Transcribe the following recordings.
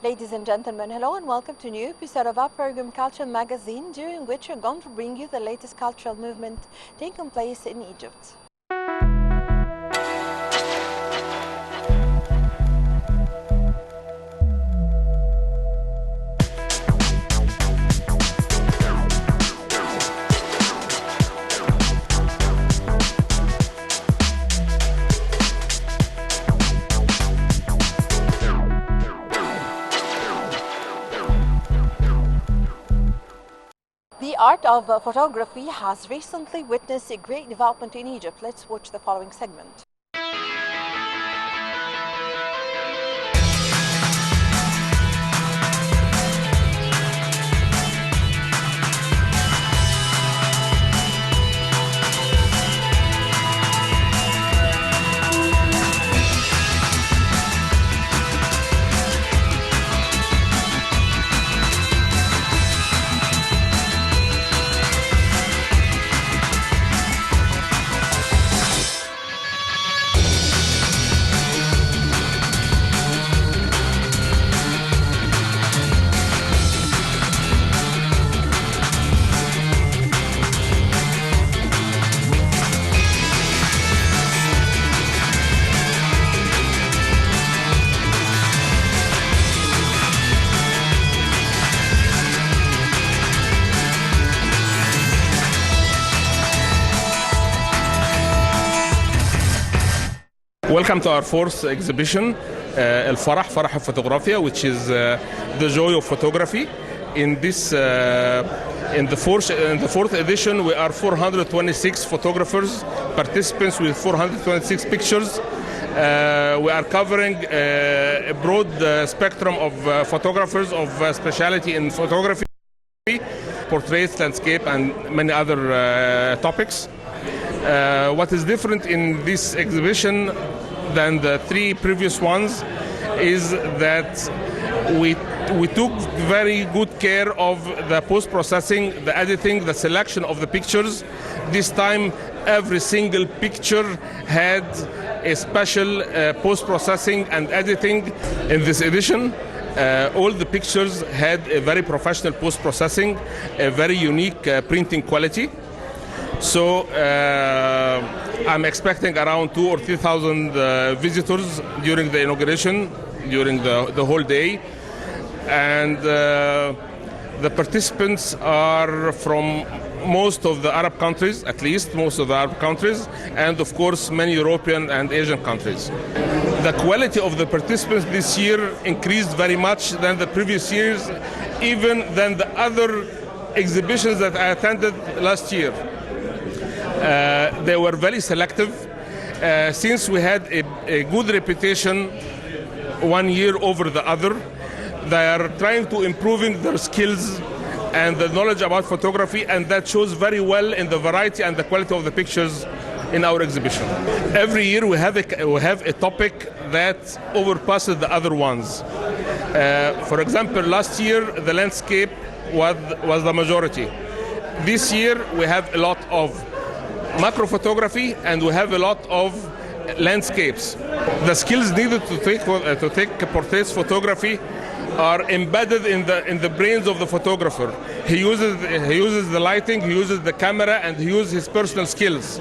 Ladies and gentlemen, hello and welcome to a new episode of our program Culture Magazine, during which we're going to bring you the latest cultural movement taking place in Egypt. The art of photography has recently witnessed a great development in Egypt. Let's watch the following segment. Welcome to our fourth exhibition, Farah Photography, which is the joy of photography. In the fourth edition, we are 426 photographers, participants with 426 pictures. We are covering a broad spectrum of photographers of specialty in photography, portraits, landscape, and many other topics. What is different in this exhibition than the three previous ones is that we took very good care of the post-processing, the editing, the selection of the pictures. This time every single picture had a special post-processing and editing. In this edition, all the pictures had a very professional post-processing, a very unique printing quality. So I'm expecting around 2,000 or 3,000 visitors during the inauguration, during the whole day. And the participants are from most of the Arab countries, at least most of the Arab countries, and of course many European and Asian countries. The quality of the participants this year increased very much than the previous years, even than the other exhibitions that I attended last year. They were very selective. Since we had a good reputation one year over the other, they are trying to improving their skills and the knowledge about photography, and that shows very well in the variety and the quality of the pictures in our exhibition. Every year we have a topic that overpasses the other ones. For example, last year the landscape was the majority. This year we have a lot of macro photography and we have a lot of landscapes. The skills needed to take portraits photography are embedded in the brains of the photographer. He uses the lighting, he uses the camera, and he uses his personal skills.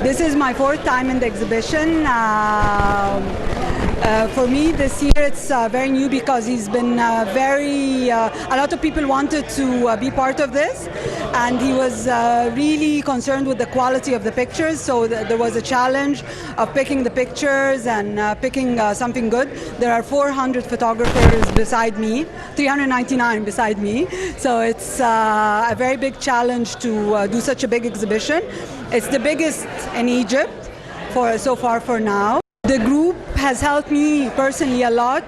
This is my fourth time in the exhibition. For me this year it's very new because he's been a lot of people wanted to be part of this, and he was really concerned with the quality of the pictures, so there was a challenge of picking the pictures and picking something good. There are 400 photographers beside me, 399 beside me, so it's a very big challenge to do such a big exhibition. It's the biggest in Egypt so far for now. The group has helped me personally a lot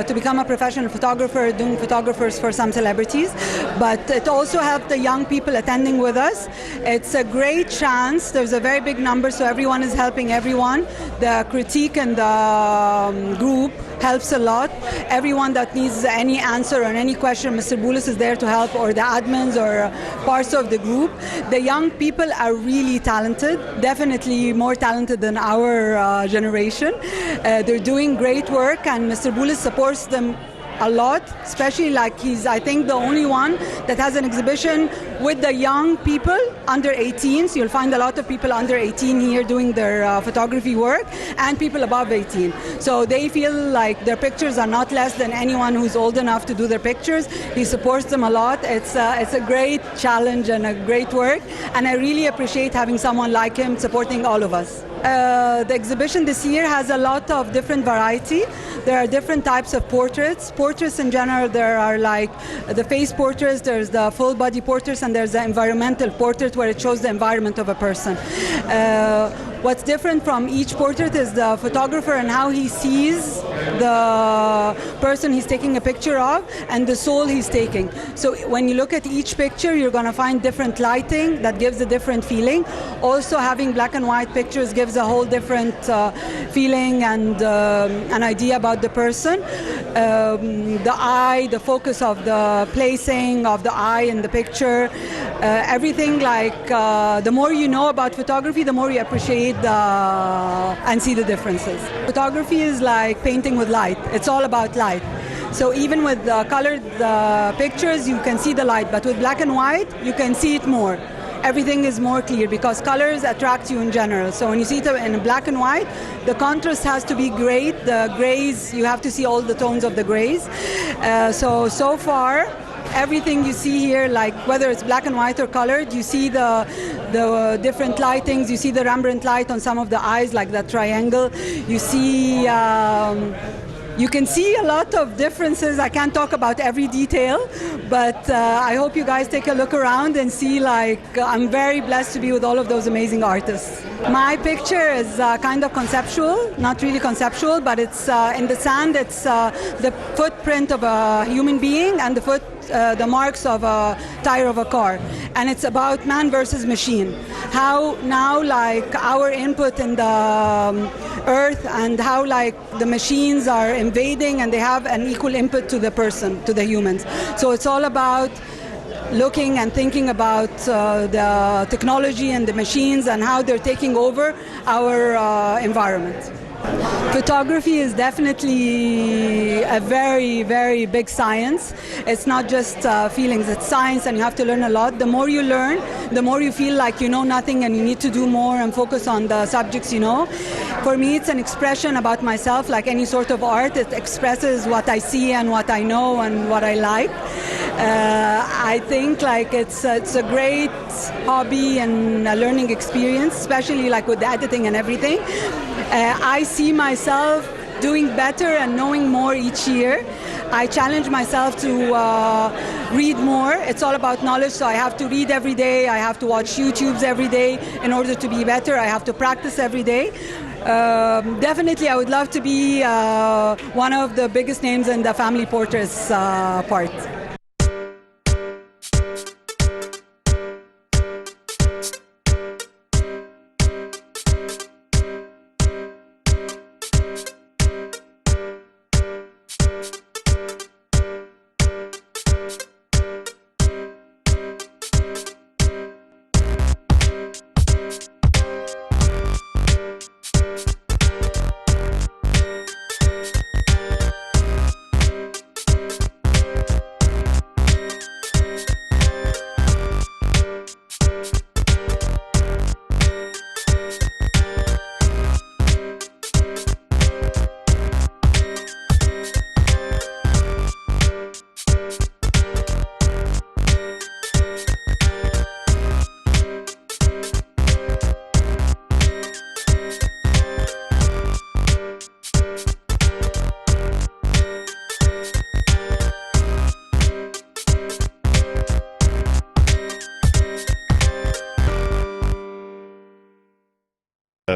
to become a professional photographer, doing photographers for some celebrities, but it also helped the young people attending with us. It's a great chance. There's a very big number, so everyone is helping everyone. The critique and the group helps a lot. Everyone that needs any answer on any question, Mr. Boulos is there to help, or the admins or parts of the group. The young people are really talented, definitely more talented than our generation. They're doing great work, and Mr. Boulos supports them a lot, especially like he's, I think, the only one that has an exhibition with the young people under 18. So you'll find a lot of people under 18 here doing their photography work, and people above 18. So they feel like their pictures are not less than anyone who's old enough to do their pictures. He supports them a lot. It's a great challenge and a great work, and I really appreciate having someone like him supporting all of us. The exhibition this year has a lot of different variety. There are different types of portraits. Portraits in general, there are like the face portraits, there's the full body portraits, and there's the environmental portrait where it shows the environment of a person. What's different from each portrait is the photographer and how he sees the person he's taking a picture of and the soul he's taking. So when you look at each picture, you're going to find different lighting that gives a different feeling. Also, having black and white pictures gives a whole different feeling and an idea about the person. The eye, the focus of the placing of the eye in the picture, everything, like the more you know about photography, the more you appreciate and see the differences. Photography is like painting with light. It's all about light. So even with colored pictures, you can see the light, but with black and white, you can see it more. Everything is more clear because colors attract you in general. So when you see it in black and white, the contrast has to be great. The grays, you have to see all the tones of the grays. So far, everything you see here, like whether it's black and white or colored, you see the different lightings. You see the Rembrandt light on some of the eyes, like that triangle. You see. You can see a lot of differences. I can't talk about every detail, but I hope you guys take a look around and see, like, I'm very blessed to be with all of those amazing artists. My picture is kind of conceptual, not really conceptual, but it's in the sand. It's the footprint of a human being and the marks of a tire of a car. And it's about man versus machine. How now, like, our input in the earth and how, like, the machines are invading and they have an equal input to the person, to the humans. So it's all about looking and thinking about the technology and the machines and how they're taking over our environment. Photography is definitely a very, very big science. It's not just feelings, it's science, and you have to learn a lot. The more you learn, the more you feel like you know nothing and you need to do more and focus on the subjects you know. For me, it's an expression about myself, like any sort of art. It expresses what I see and what I know and what I like. I think, like, it's a great hobby and a learning experience, especially like with the editing and everything. I see myself doing better and knowing more each year. I challenge myself to read more. It's all about knowledge, so I have to read every day. I have to watch YouTubes every day in order to be better. I have to practice every day. Definitely, I would love to be one of the biggest names in the family portraits part.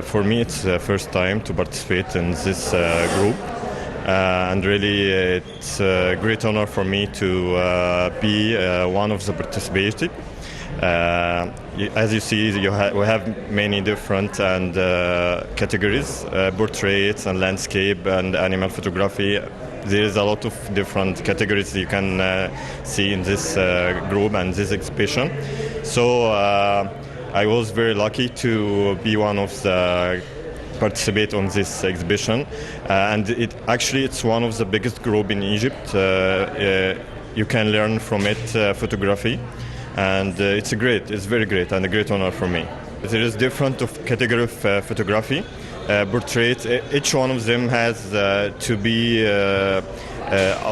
For me, it's the first time to participate in this group. And really, it's a great honor for me to be one of the participating. As you see, we have many different categories, portraits and landscape and animal photography. There is a lot of different categories you can see in this group and this exhibition. So I was very lucky to be one of the participate on this exhibition, and it's one of the biggest group in Egypt. You can learn from it photography, and it's very great and a great honor for me. There is different category of photography. Portraits, each one of them has to be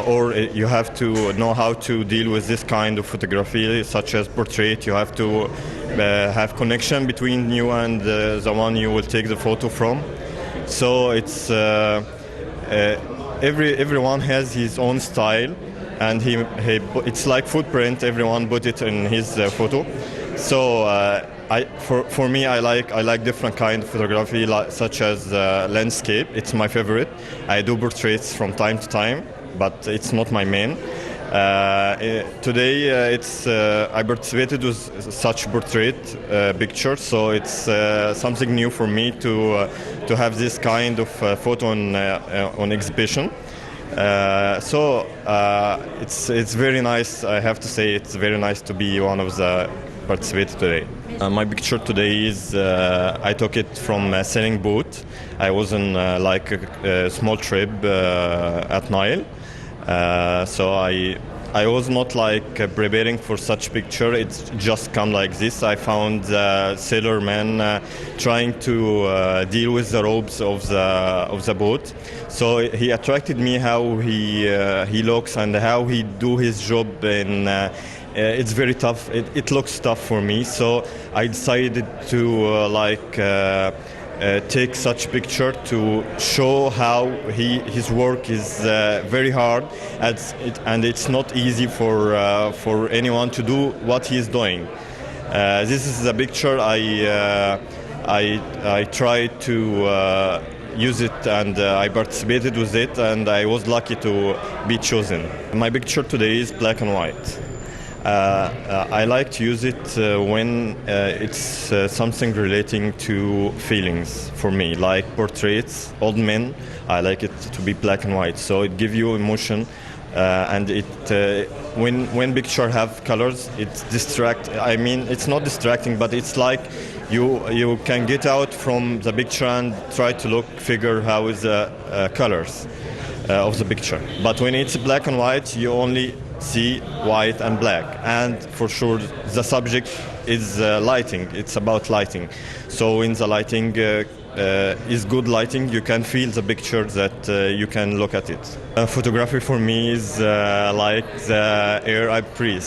or you have to know how to deal with this kind of photography, such as portrait. You have to have connection between you and the one you will take the photo from. So it's everyone has his own style, and it's like footprint. Everyone put it in his photo. So for me, I like different kind of photography, such as landscape. It's my favorite. I do portraits from time to time, but it's not my main. Today, I participated with such portrait picture, so it's something new for me to have this kind of photo on exhibition. So it's very nice. I have to say, it's very nice to be one of the participants today. My picture today is I took it from a sailing boat. I was on like a small trip at Nile. So I was not like preparing for such picture. It's just come like this. I found a sailor man trying to deal with the ropes of the boat. So he attracted me how he looks and how he do his job. It's very tough. It looks tough for me. So I decided to take such picture to show how his work is very hard, and it's not easy for anyone to do what he is doing. This is a picture I tried to use it, and I participated with it, and I was lucky to be chosen. My picture today is black and white. I like to use it when it's something relating to feelings for me, like portraits, old men. I like it to be black and white, so it gives you emotion, and when picture have colors, it's it's not distracting, but it's like you can get out from the picture and try to figure how is the colors of the picture. But when it's black and white, you only see white and black, and for sure the subject is lighting. It's about lighting. So when the lighting is good lighting, you can feel the picture, that you can look at it. Photography for me is like the air I breathe.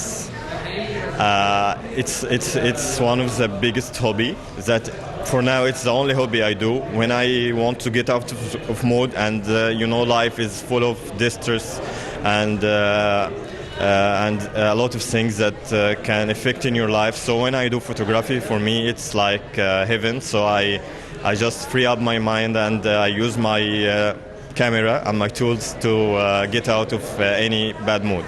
It's one of the biggest hobby that for now it's the only hobby I do when I want to get out of mood, and life is full of distress and a lot of things that can affect in your life. So when I do photography, for me it's like heaven. So I just free up my mind, and I use my camera and my tools to get out of any bad mood.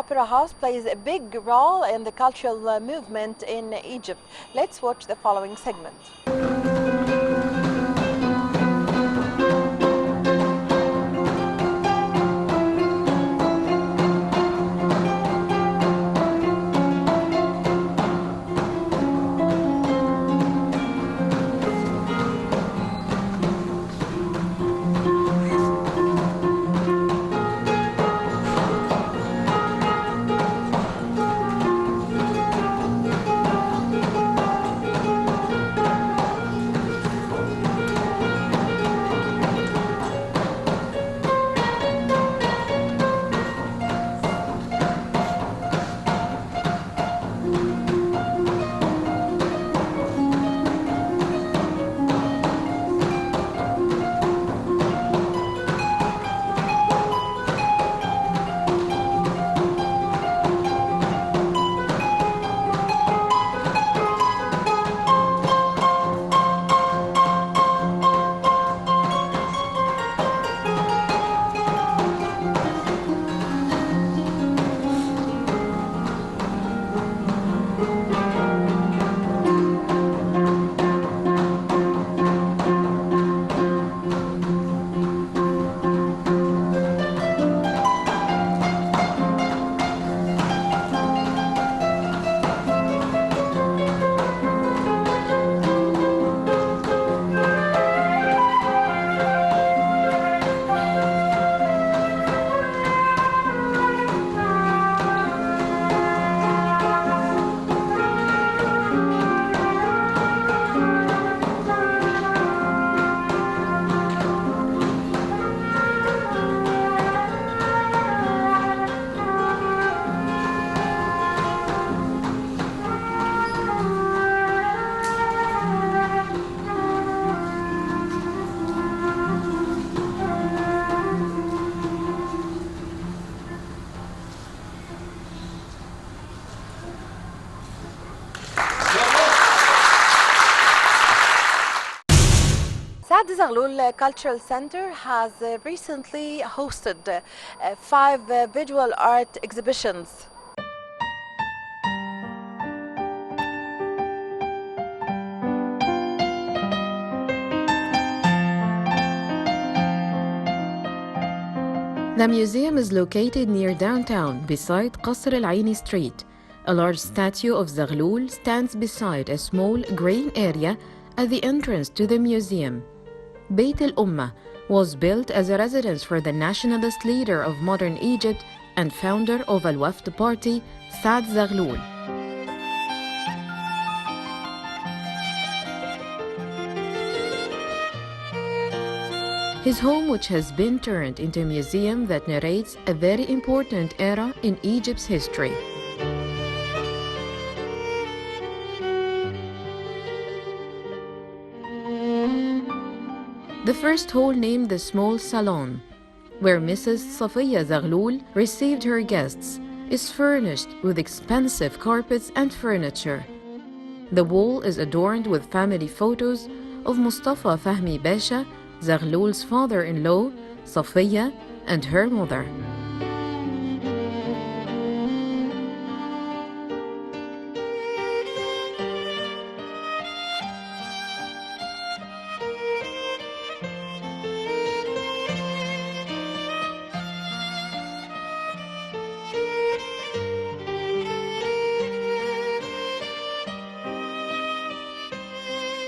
Opera House plays a big role in the cultural movement in Egypt. Let's watch the following segment. Saad Zaghloul Cultural Center has recently hosted 5 visual art exhibitions. The museum is located near downtown, beside Qasr Al Aini Street. A large statue of Zaghloul stands beside a small green area at the entrance to the museum. Beit al-Ummah was built as a residence for the nationalist leader of modern Egypt and founder of Al-Wafd party, Saad Zaghloul. His home, which has been turned into a museum that narrates a very important era in Egypt's history. The first hall, named the Small Salon, where Mrs. Safiya Zaghloul received her guests, is furnished with expensive carpets and furniture. The wall is adorned with family photos of Mustafa Fahmi Basha, Zaghloul's father-in-law, Safiya, and her mother.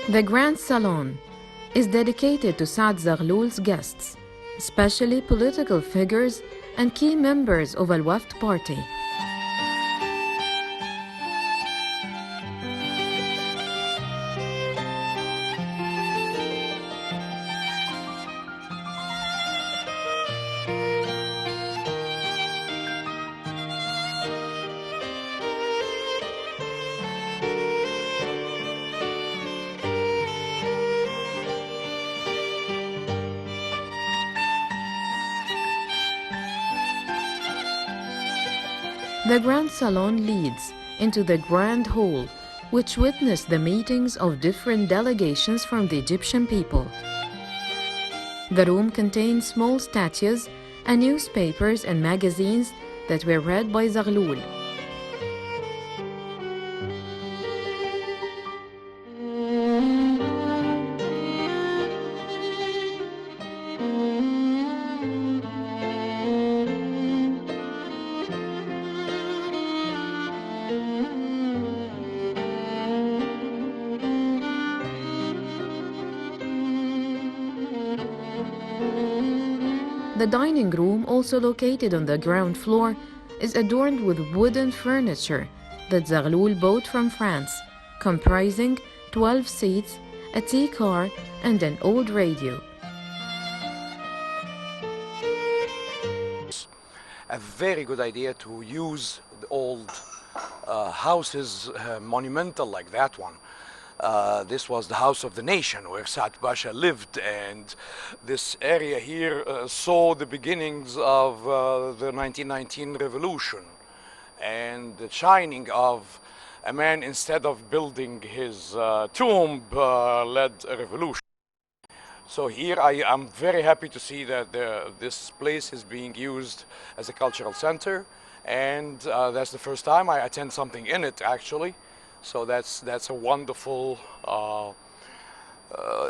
The Grand Salon is dedicated to Saad Zaghloul's guests, especially political figures and key members of Al-Wafd party. The Grand Salon leads into the Grand Hall, which witnessed the meetings of different delegations from the Egyptian people. The room contains small statues and newspapers and magazines that were read by Zaghloul. The dining room, also located on the ground floor, is adorned with wooden furniture that Zaghloul bought from France, comprising 12 seats, a tea car, and an old radio. A very good idea to use the old houses, monumental like that one. This was the house of the nation where Saad Pasha lived, and this area here saw the beginnings of the 1919 revolution and the shining of a man, instead of building his tomb, led a revolution. So here I am very happy to see that this place is being used as a cultural center, and that's the first time I attend something in it, actually. So that's a wonderful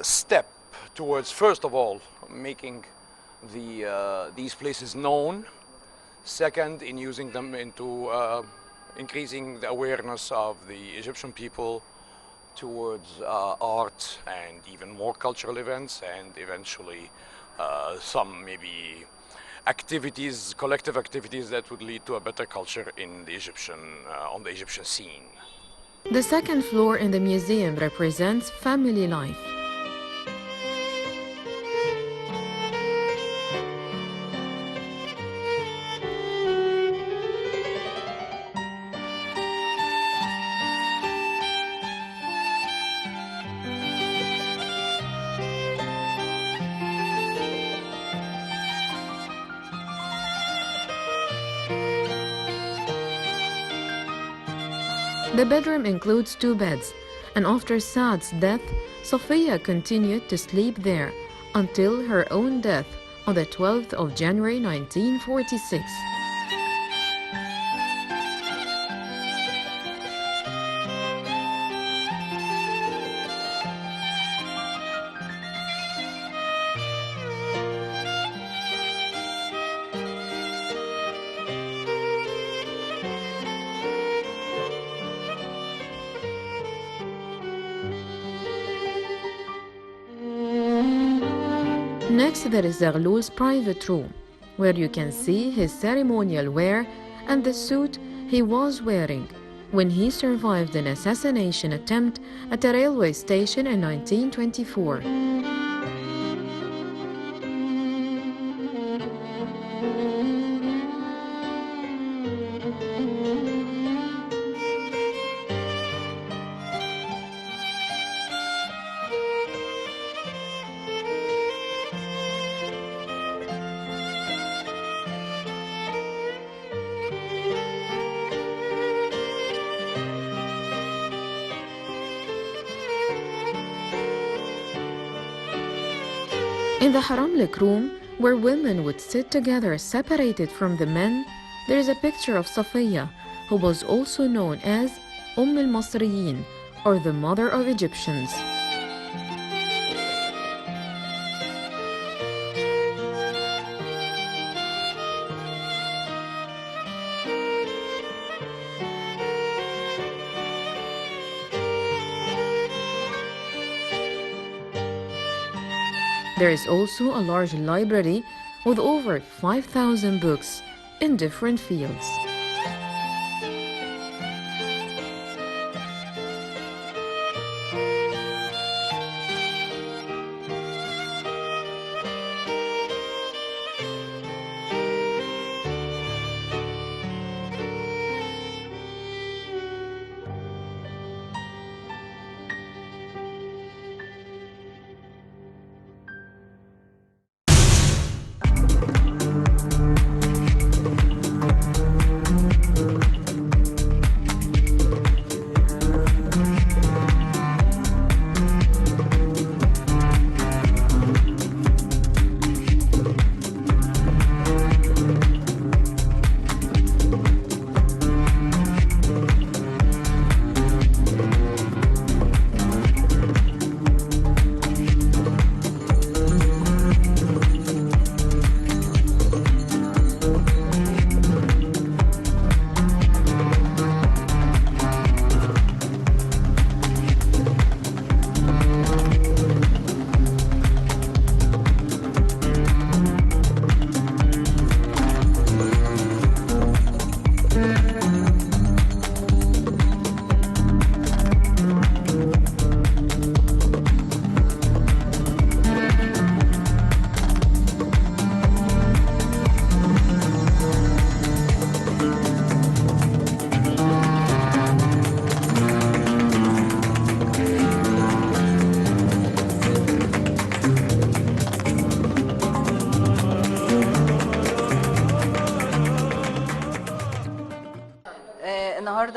step towards, first of all, making these places known. Second, in using them into increasing the awareness of the Egyptian people towards art and even more cultural events, and eventually some maybe activities, collective activities that would lead to a better culture in the on the Egyptian scene. The second floor in the museum represents family life. The bedroom includes 2 beds, and after Saad's death, Sophia continued to sleep there until her own death on the 12th of January 1946. Next, there is Zaghloul's private room, where you can see his ceremonial wear and the suit he was wearing when he survived an assassination attempt at a railway station in 1924. In the Haramlik room, where women would sit together separated from the men, there is a picture of Safiya, who was also known as al-Masriyin, or the mother of Egyptians. There is also a large library with over 5,000 books in different fields.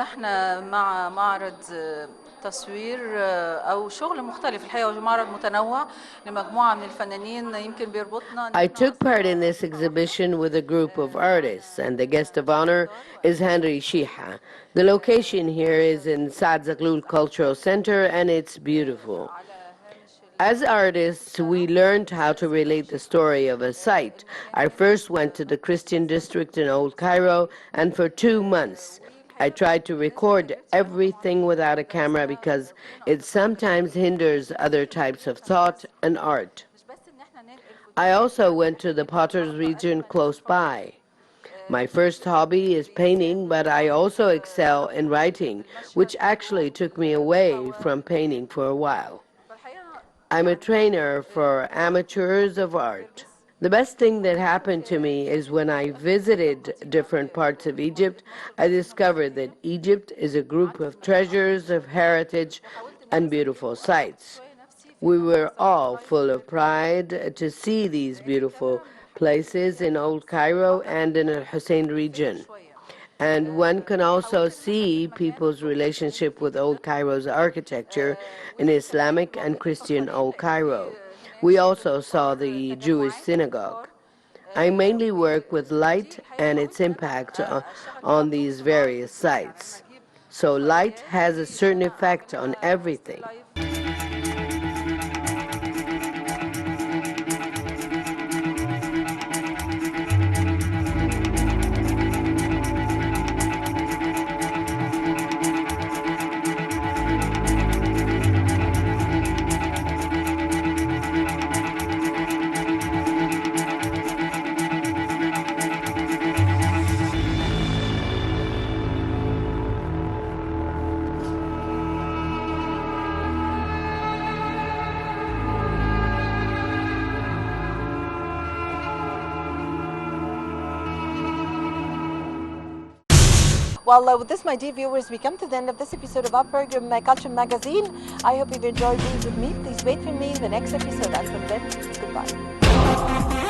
نحن مع معرض تصوير أو شغل مختلف الحقيقة، معرض متنوع لمجموعة من الفنانين يمكن بيربطنا. I took part in this exhibition with a group of artists, and the guest of honor is Henry Shiha. The location here is in Saad Zaghloul Cultural Center, and it's beautiful. As artists, we learned how to relate the story of a site. I first went to the Christian district in Old Cairo, and for 2 months, I tried to record everything without a camera because it sometimes hinders other types of thought and art. I also went to the Potter's region close by. My first hobby is painting, but I also excel in writing, which actually took me away from painting for a while. I'm a trainer for amateurs of art. The best thing that happened to me is when I visited different parts of Egypt, I discovered that Egypt is a group of treasures of heritage and beautiful sites. We were all full of pride to see these beautiful places in Old Cairo and in the Hussein region. And one can also see people's relationship with Old Cairo's architecture in Islamic and Christian Old Cairo. We also saw the Jewish synagogue. I mainly work with light and its impact on these various sites. So light has a certain effect on everything. Well, with this, my dear viewers, we come to the end of this episode of our program, Culture Magazine. I hope you've enjoyed being with me. Please wait for me in the next episode. Until then, goodbye.